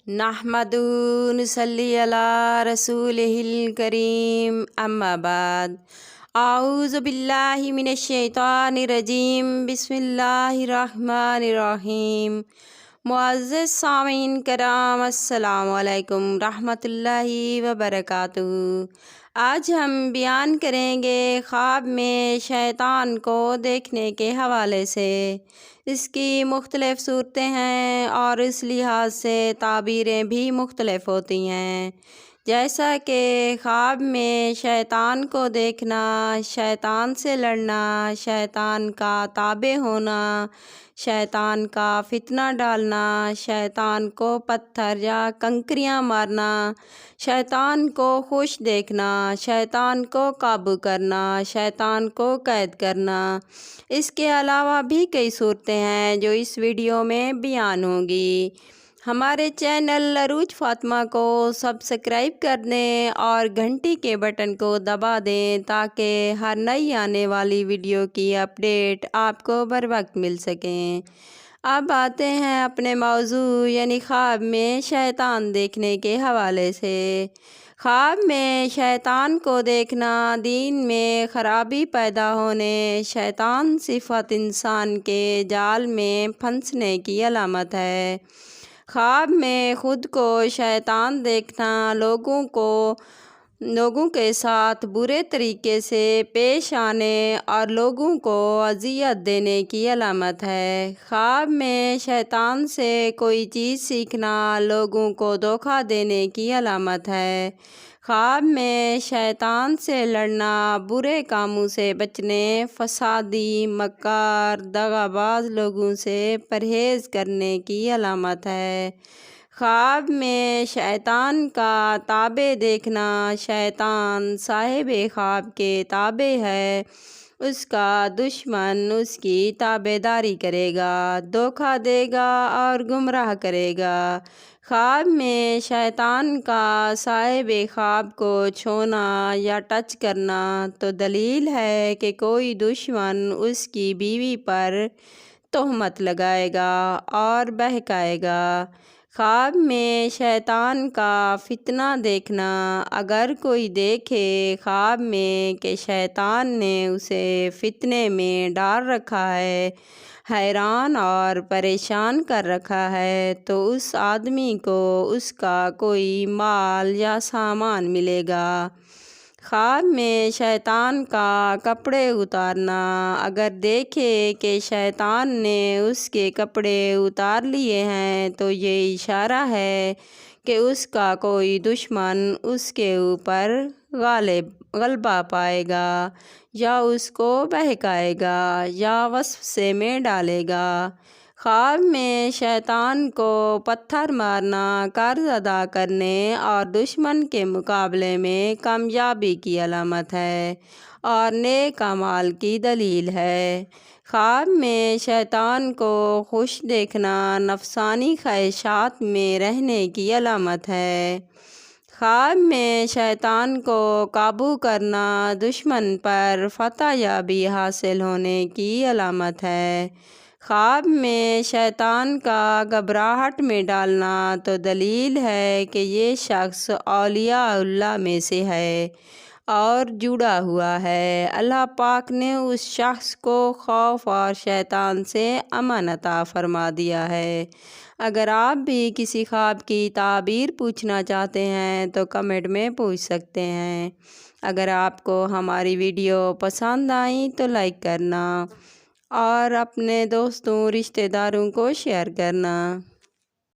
نحمدو نصلی علی رسولہ الکریم اما بعد اعوذ باللہ من الشیطان الرجیم بسم اللہ الرحمن الرحیم۔ معزز سامعین کرام السلام علیکم رحمۃ اللہ وبرکاتہ۔ آج ہم بیان کریں گے خواب میں شیطان کو دیکھنے کے حوالے سے۔ اس کی مختلف صورتیں ہیں اور اس لحاظ سے تعبیریں بھی مختلف ہوتی ہیں، جیسا کہ خواب میں شیطان کو دیکھنا، شیطان سے لڑنا، شیطان کا تابع ہونا، شیطان کا فتنہ ڈالنا، شیطان کو پتھر یا کنکریاں مارنا، شیطان کو خوش دیکھنا، شیطان کو قابو کرنا، شیطان کو قید کرنا۔ اس کے علاوہ بھی کئی صورتیں ہیں جو اس ویڈیو میں بیان ہوں گی۔ ہمارے چینل عروج فاطمہ کو سبسکرائب کر دیں اور گھنٹی کے بٹن کو دبا دیں تاکہ ہر نئی آنے والی ویڈیو کی اپڈیٹ آپ کو بر وقت مل سکیں۔ اب آتے ہیں اپنے موضوع یعنی خواب میں شیطان دیکھنے کے حوالے سے۔ خواب میں شیطان کو دیکھنا دین میں خرابی پیدا ہونے، شیطان صفت انسان کے جال میں پھنسنے کی علامت ہے۔ خواب میں خود کو شیطان دیکھنا لوگوں کے ساتھ برے طریقے سے پیش آنے اور لوگوں کو اذیت دینے کی علامت ہے۔ خواب میں شیطان سے کوئی چیز سیکھنا لوگوں کو دھوکہ دینے کی علامت ہے۔ خواب میں شیطان سے لڑنا برے کاموں سے بچنے، فسادی، مکار، دغا باز لوگوں سے پرہیز کرنے کی علامت ہے۔ خواب میں شیطان کا تابع دیکھنا، شیطان صاحب خواب کے تابع ہے، اس کا دشمن اس کی تابع داری کرے گا، دھوکہ دے گا اور گمراہ کرے گا۔ خواب میں شیطان کا صاحب خواب کو چھونا یا ٹچ کرنا تو دلیل ہے کہ کوئی دشمن اس کی بیوی پر تہمت لگائے گا اور بہکائے گا۔ خواب میں شیطان کا فتنہ دیکھنا، اگر کوئی دیکھے خواب میں کہ شیطان نے اسے فتنے میں ڈال رکھا ہے، حیران اور پریشان کر رکھا ہے، تو اس آدمی کو اس کا کوئی مال یا سامان ملے گا۔ خواب میں شیطان کا کپڑے اتارنا، اگر دیکھے کہ شیطان نے اس کے کپڑے اتار لیے ہیں تو یہ اشارہ ہے کہ اس کا کوئی دشمن اس کے اوپر غلبہ پائے گا یا اس کو بہکائے گا یا وسوسے میں ڈالے گا۔ خواب میں شیطان کو پتھر مارنا قرض ادا کرنے اور دشمن کے مقابلے میں کامیابی کی علامت ہے اور نیک اعمال کی دلیل ہے۔ خواب میں شیطان کو خوش دیکھنا نفسانی خواہشات میں رہنے کی علامت ہے۔ خواب میں شیطان کو قابو کرنا دشمن پر فتح یابی حاصل ہونے کی علامت ہے۔ خواب میں شیطان کا گھبراہٹ میں ڈالنا تو دلیل ہے کہ یہ شخص اولیاء اللہ میں سے ہے اور جڑا ہوا ہے۔ اللہ پاک نے اس شخص کو خوف اور شیطان سے امن عطا فرما دیا ہے۔ اگر آپ بھی کسی خواب کی تعبیر پوچھنا چاہتے ہیں تو کمنٹ میں پوچھ سکتے ہیں۔ اگر آپ کو ہماری ویڈیو پسند آئی تو لائک کرنا اور اپنے دوستوں رشتہ داروں کو شیئر کرنا۔